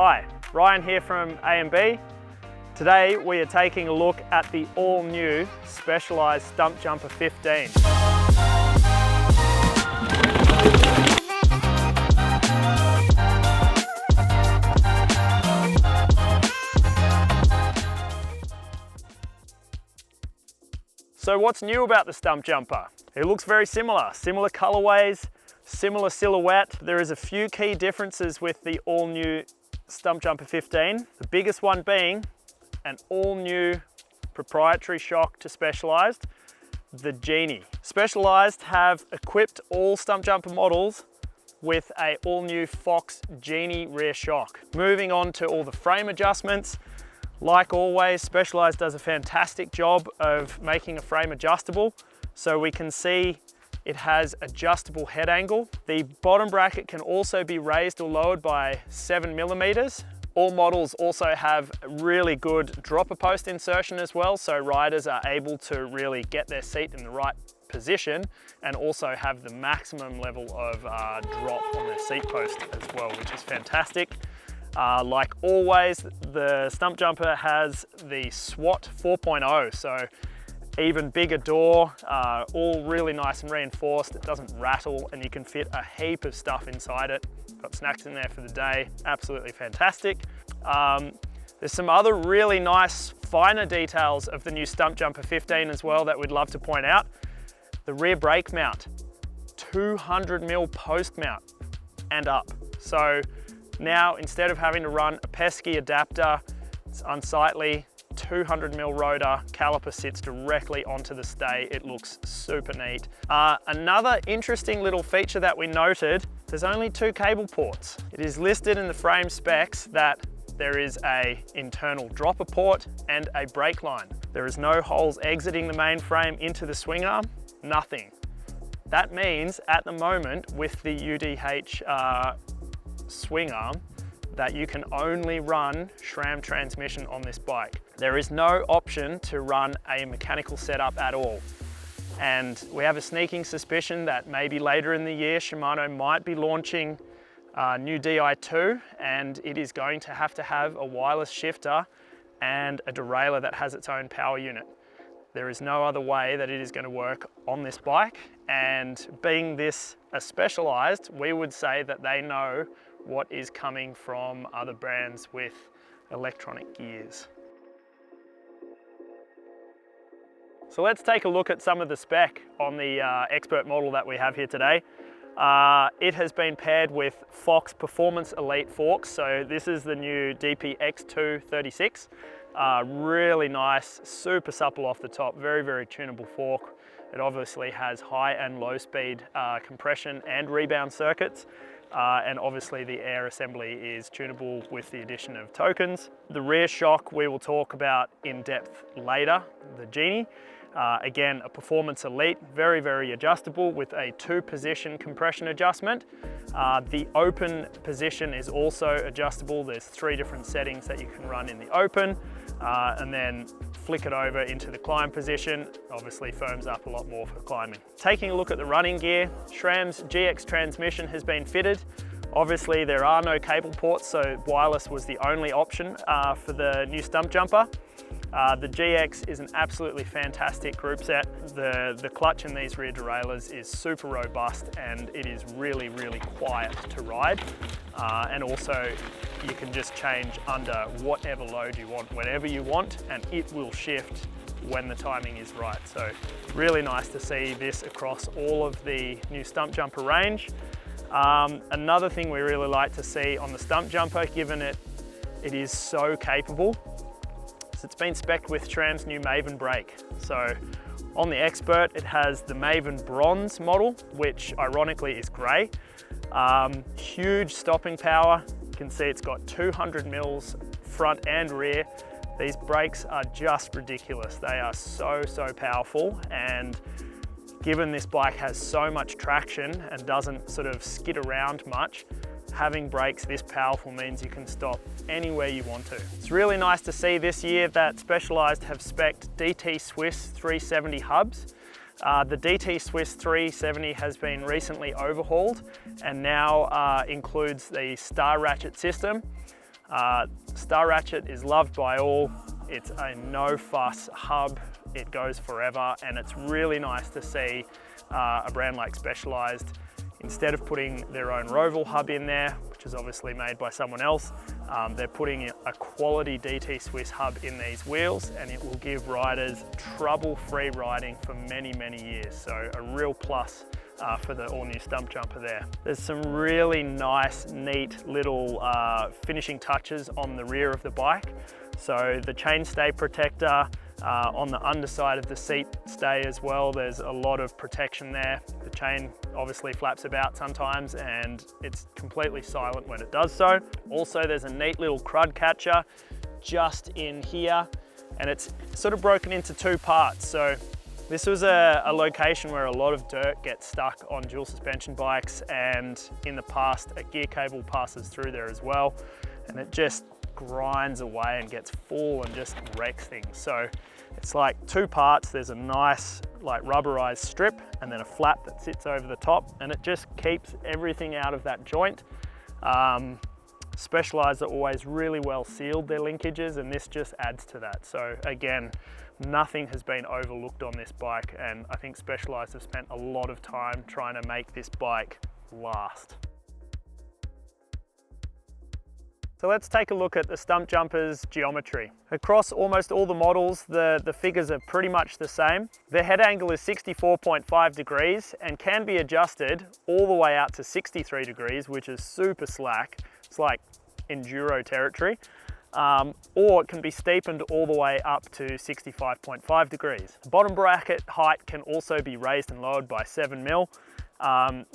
Hi, Ryan here from A&B. Today we are taking a look at the all-new Specialized Stumpjumper 15. So what's new about the Stumpjumper? It looks very similar colorways, similar silhouette. There is a few key differences with the all-new Stumpjumper 15. The biggest one being an all-new proprietary shock to Specialized, the Genie. Specialized have equipped all Stumpjumper models with a all-new Fox Genie rear shock. Moving on to all the frame adjustments, like always, Specialized does a fantastic job of making a frame adjustable. So we can see it has adjustable head angle. The bottom bracket can also be raised or lowered by 7 millimeters. All models also have really good dropper post insertion as well, so riders are able to really get their seat in the right position and also have the maximum level of drop on their seat post as well, which is fantastic. Like always, the Stumpjumper has the SWAT 4.0, so even bigger door, all really nice and reinforced. It doesn't rattle and you can fit a heap of stuff inside it. Got snacks in there for the day, absolutely fantastic. There's some other really nice finer details of the new Stumpjumper 15 as well that we'd love to point out. The rear brake mount, 200mm post mount and up. So now, instead of having to run a pesky adapter, it's unsightly, 200mm rotor, caliper sits directly onto the stay. It looks super neat. Another interesting little feature that we noted, there's only 2 cable ports. It is listed in the frame specs that there is a internal dropper port and a brake line. There is no holes exiting the main frame into the swing arm, nothing. That means at the moment with the UDH swing arm that you can only run SRAM transmission on this bike. There is no option to run a mechanical setup at all. And we have a sneaking suspicion that maybe later in the year Shimano might be launching new Di2, and it is going to have a wireless shifter and a derailleur that has its own power unit. There is no other way that it is going to work on this bike, and being this a Specialized, we would say that they know what is coming from other brands with electronic gears. So let's take a look at some of the spec on the expert model that we have here today. It has been paired with Fox Performance Elite forks. So this is the new DPX236. Really nice, super supple off the top, very, very tunable fork. It obviously has high and low speed compression and rebound circuits. And obviously the air assembly is tunable with the addition of tokens. The rear shock we will talk about in depth later, the Genie. Again, a Performance Elite, very, very adjustable with a 2-position compression adjustment. The open position is also adjustable. There's 3 different settings that you can run in the open, and then flick it over into the climb position. Obviously firms up a lot more for climbing. Taking a look at the running gear, SRAM's GX transmission has been fitted. Obviously there are no cable ports, so wireless was the only option for the new Stumpjumper. The GX is an absolutely fantastic group set. The clutch in these rear derailleurs is super robust and it is really, really quiet to ride. And also you can just change under whatever load you want, whenever you want, and it will shift when the timing is right. So really nice to see this across all of the new Stumpjumper range. Another thing we really like to see on the Stumpjumper, given it is so capable, it's been spec'd with SRAM's new Maven brake. So on the Expert, it has the Maven Bronze model, which ironically is grey. Huge stopping power. You can see it's got 200 mils front and rear. These brakes are just ridiculous. They are so, so powerful, and given this bike has so much traction and doesn't sort of skid around much, having brakes this powerful means you can stop anywhere you want to. It's really nice to see this year that Specialized have spec'd DT Swiss 370 hubs. The DT Swiss 370 has been recently overhauled and now includes the star ratchet system. Star Ratchet is loved by all. It's a no-fuss hub. It goes forever, and it's really nice to see a brand like Specialized, instead of putting their own Roval hub in there, which is obviously made by someone else, they're putting a quality DT Swiss hub in these wheels, and it will give riders trouble-free riding for many, many years. So a real plus for the all-new Stumpjumper there. There's some really nice, neat little finishing touches on the rear of the bike. So the chainstay protector, on the underside of the seat stay as well, there's a lot of protection there. The chain obviously flaps about sometimes, and it's completely silent when it does so. Also, there's a neat little crud catcher just in here, and it's sort of broken into two parts. So this was a location where a lot of dirt gets stuck on dual suspension bikes, and in the past a gear cable passes through there as well, and it just grinds away and gets full and just wrecks things. So it's like two parts. There's a nice like rubberized strip and then a flap that sits over the top, and it just keeps everything out of that joint. Specialized are always really well sealed, their linkages, and this just adds to that. So again, nothing has been overlooked on this bike, and I think Specialized have spent a lot of time trying to make this bike last. So let's take a look at the Stumpjumper's geometry. Across almost all the models, the figures are pretty much the same. The head angle is 64.5 degrees and can be adjusted all the way out to 63 degrees, which is super slack. It's like enduro territory. Or it can be steepened all the way up to 65.5 degrees. The bottom bracket height can also be raised and lowered by 7 mil.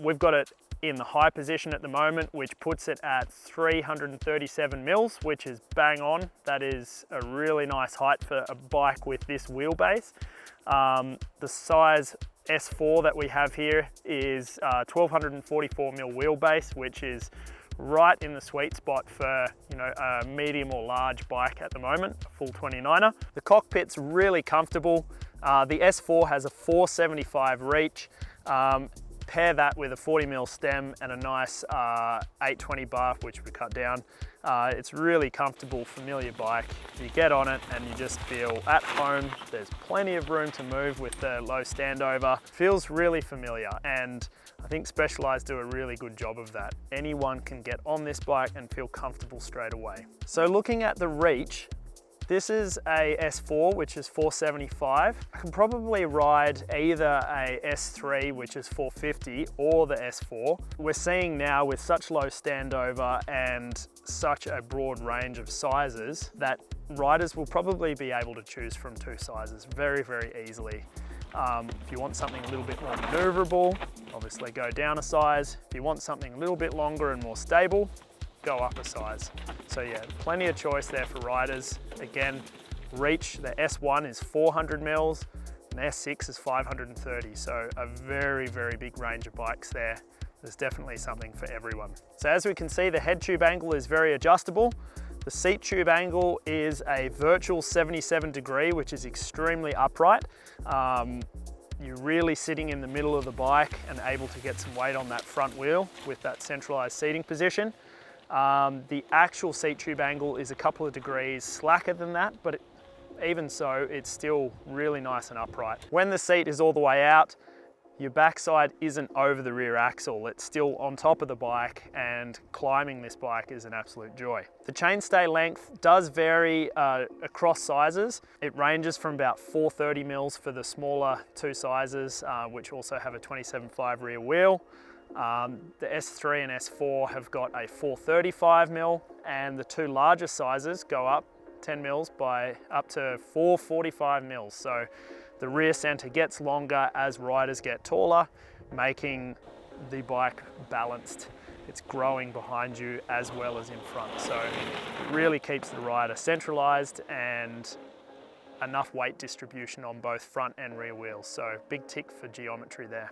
We've got it in the high position at the moment, which puts it at 337 mils, which is bang on. That is a really nice height for a bike with this wheelbase. The size S4 that we have here is 1244 mil wheelbase, which is right in the sweet spot for, you know, a medium or large bike at the moment, a full 29er. The cockpit's really comfortable. The S4 has a 475 reach. Pair that with a 40 mil stem and a nice 820 bar, which we cut down. It's really comfortable, familiar bike. You get on it and you just feel at home. There's plenty of room to move with the low standover. Feels really familiar, and I think Specialized do a really good job of that. Anyone can get on this bike and feel comfortable straight away. So looking at the reach, this is a S4, which is 475. I can probably ride either a S3, which is 450, or the S4. We're seeing now with such low standover and such a broad range of sizes that riders will probably be able to choose from two sizes very, very easily. If you want something a little bit more maneuverable, obviously go down a size. If you want something a little bit longer and more stable, go up a size. So yeah, plenty of choice there for riders. Again, reach, the S1 is 400 mils and the S6 is 530. So a very, very big range of bikes there. There's definitely something for everyone. So as we can see, the head tube angle is very adjustable. The seat tube angle is a virtual 77 degree, which is extremely upright. You're really sitting in the middle of the bike and able to get some weight on that front wheel with that centralized seating position. The actual seat tube angle is a couple of degrees slacker than that, but even so, it's still really nice and upright. When the seat is all the way out, your backside isn't over the rear axle. It's still on top of the bike, and climbing this bike is an absolute joy. The chainstay length does vary across sizes. It ranges from about 430 mils for the smaller two sizes, which also have a 27.5 rear wheel. The S3 and S4 have got a 435 mil, and the two larger sizes go up 10 mils by up to 445 mils. So the rear center gets longer as riders get taller, making the bike balanced. It's growing behind you as well as in front. So it really keeps the rider centralized and enough weight distribution on both front and rear wheels. So big tick for geometry there.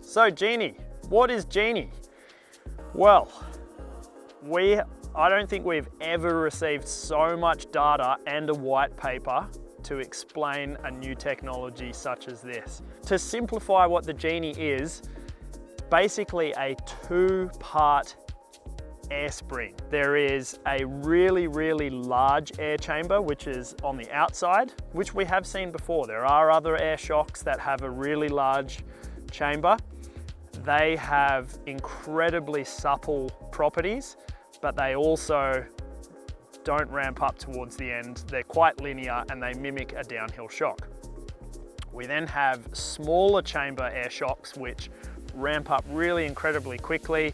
So Genie, what is Genie? Well, I don't think we've ever received so much data and a white paper to explain a new technology such as this. To simplify what the Genie is, basically a two-part air spring. There is a really, really large air chamber, which is on the outside, which we have seen before. There are other air shocks that have a really large chamber. They have incredibly supple properties, but they also don't ramp up towards the end. They're quite linear and they mimic a downhill shock. We then have smaller chamber air shocks, which ramp up really incredibly quickly.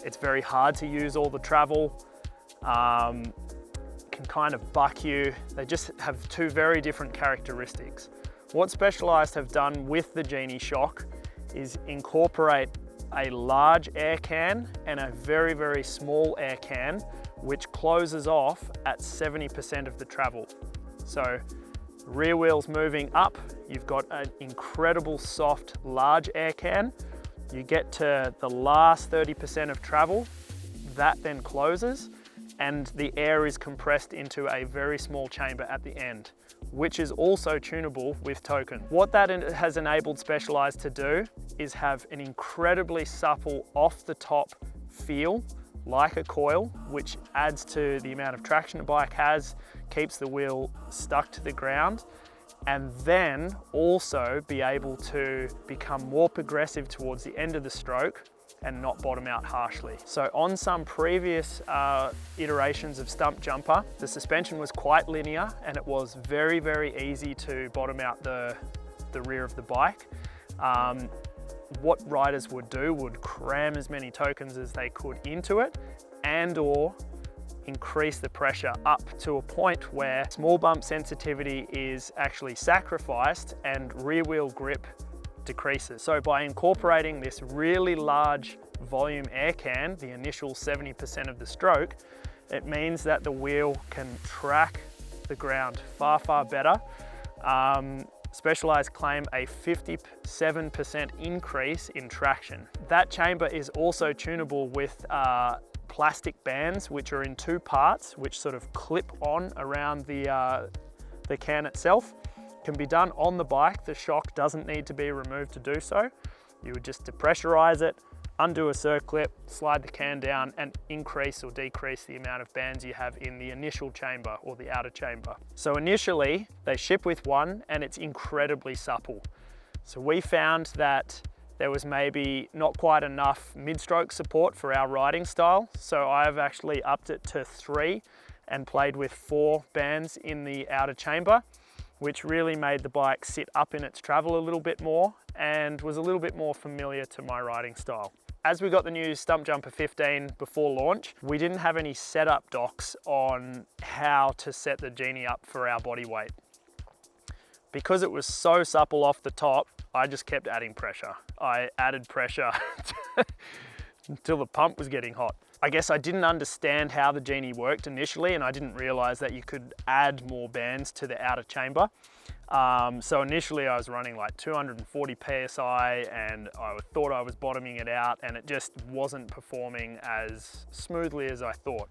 It's very hard to use all the travel, can kind of buck you. They just have two very different characteristics. What Specialized have done with the Genie shock is incorporate a large air can and a very, very small air can, which closes off at 70% of the travel. So rear wheels moving up, you've got an incredible soft, large air can. You get to the last 30% of travel, that then closes, and the air is compressed into a very small chamber at the end, which is also tunable with token. What that has enabled Specialized to do is have an incredibly supple off-the-top feel, like a coil, which adds to the amount of traction a bike has, keeps the wheel stuck to the ground, and then also be able to become more progressive towards the end of the stroke and not bottom out harshly. So on some previous iterations of Stumpjumper, the suspension was quite linear and it was very, very easy to bottom out the rear of the bike. What riders would do would cram as many tokens as they could into it and/or increase the pressure up to a point where small bump sensitivity is actually sacrificed and rear wheel grip decreases. So by incorporating this really large volume air can, the initial 70% of the stroke, it means that the wheel can track the ground far, far better. Specialized claim a 57% increase in traction. That chamber is also tunable with plastic bands, which are in two parts, which sort of clip on around the can itself. Can be done on the bike. The shock doesn't need to be removed to do so. You would just depressurize it, undo a circlip, slide the can down, and increase or decrease the amount of bands you have in the initial chamber or the outer chamber. So initially, they ship with one and it's incredibly supple. So we found that there was maybe not quite enough mid-stroke support for our riding style. So I've actually upped it to 3 and played with 4 bands in the outer chamber, which really made the bike sit up in its travel a little bit more and was a little bit more familiar to my riding style. As we got the new Stumpjumper 15 before launch, we didn't have any setup docs on how to set the Genie up for our body weight. Because it was so supple off the top, I just kept adding pressure. I added pressure until the pump was getting hot. I guess I didn't understand how the Genie worked initially, and I didn't realize that you could add more bands to the outer chamber. So initially I was running like 240 PSI and I thought I was bottoming it out, and it just wasn't performing as smoothly as I thought.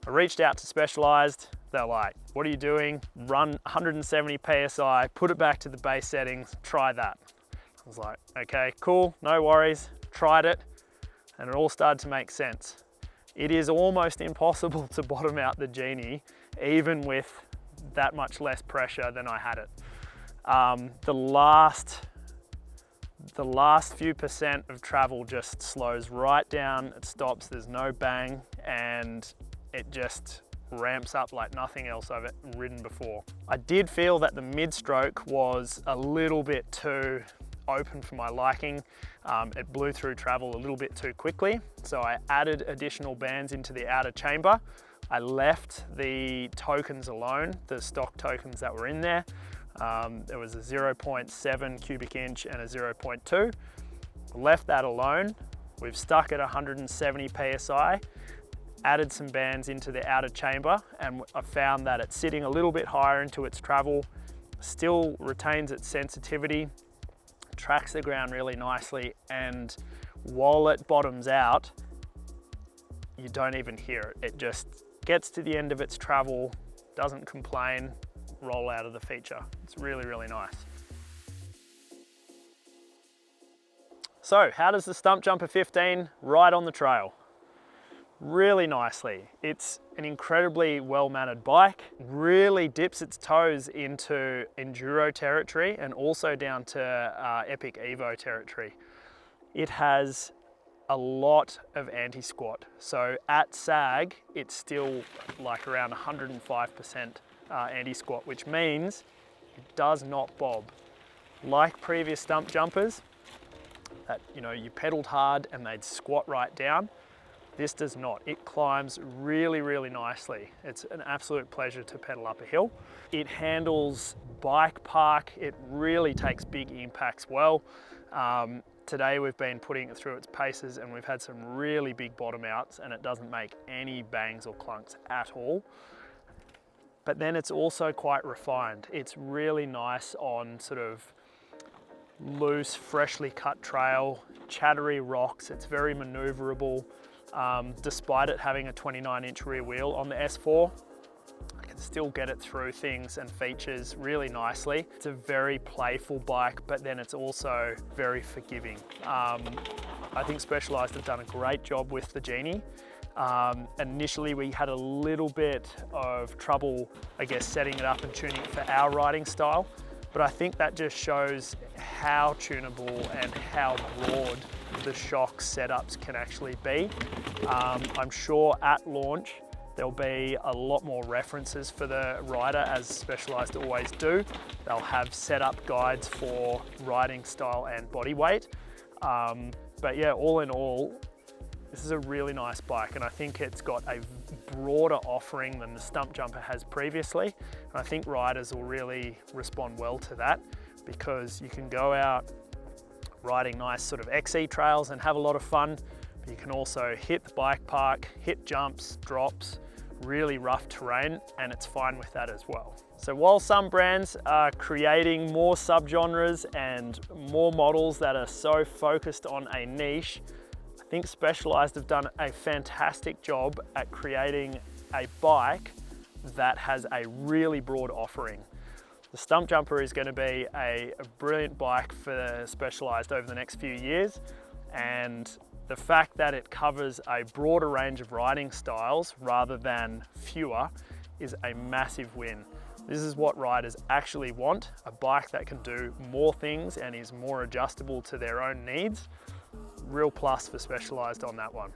I reached out to Specialized. They're like, what are you doing? Run 170 PSI, put it back to the base settings, try that. I was like, okay, cool, no worries. Tried it, and it all started to make sense. It is almost impossible to bottom out the Genie, even with that much less pressure than I had it. The last few percent of travel just slows right down, it stops, there's no bang, and it just ramps up like nothing else I've ridden before. I did feel that the mid-stroke was a little bit too open for my liking. It blew through travel a little bit too quickly, so I added additional bands into the outer chamber. I left the tokens alone, the stock tokens that were in there. There was a 0.7 cubic inch and a 0.2. Left that alone. We've stuck at 170 PSI, added some bands into the outer chamber, and I found that it's sitting a little bit higher into its travel, still retains its sensitivity, tracks the ground really nicely, and while it bottoms out, you don't even hear it. It just gets to the end of its travel, doesn't complain, roll out of the feature. It's really, really nice. So how does the Stumpjumper 15 ride on the trail? Really nicely. It's an incredibly well-mannered bike, really dips its toes into enduro territory and also down to epic evo territory. It has a lot of anti-squat. So at sag, it's still like around 105% anti-squat, which means it does not bob. Like previous Stumpjumpers, that you pedaled hard and they'd squat right down. This does not. It climbs really, really nicely. It's an absolute pleasure to pedal up a hill. It handles bike park. It really takes big impacts well. Today we've been putting it through its paces and we've had some really big bottom outs and it doesn't make any bangs or clunks at all. But then it's also quite refined. It's really nice on sort of loose, freshly cut trail, chattery rocks. It's very maneuverable. Despite it having a 29-inch rear wheel on the S4, I can still get it through things and features really nicely. It's a very playful bike, but then it's also very forgiving. I think Specialized have done a great job with the Genie. Initially we had a little bit of trouble, I guess, setting it up and tuning it for our riding style, but I think that just shows how tunable and how broad the shock setups can actually be. I'm sure at launch there'll be a lot more references for the rider, as Specialized always do. They'll have setup guides for riding style and body weight. But yeah, all in all, this is a really nice bike, and I think it's got a broader offering than the Stumpjumper has previously. And I think riders will really respond well to that, because you can go out riding nice sort of XC trails and have a lot of fun, but you can also hit the bike park, hit jumps, drops, really rough terrain, and it's fine with that as well. So while some brands are creating more subgenres and more models that are so focused on a niche, I think Specialized have done a fantastic job at creating a bike that has a really broad offering. The Stumpjumper is going to be a brilliant bike for Specialized over the next few years, and the fact that it covers a broader range of riding styles rather than fewer is a massive win. This is what riders actually want, a bike that can do more things and is more adjustable to their own needs. Real plus for Specialized on that one.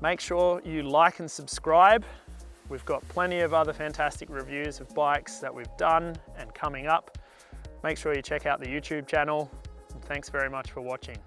Make sure you like and subscribe. We've got plenty of other fantastic reviews of bikes that we've done and coming up. Make sure you check out the YouTube channel. And thanks very much for watching.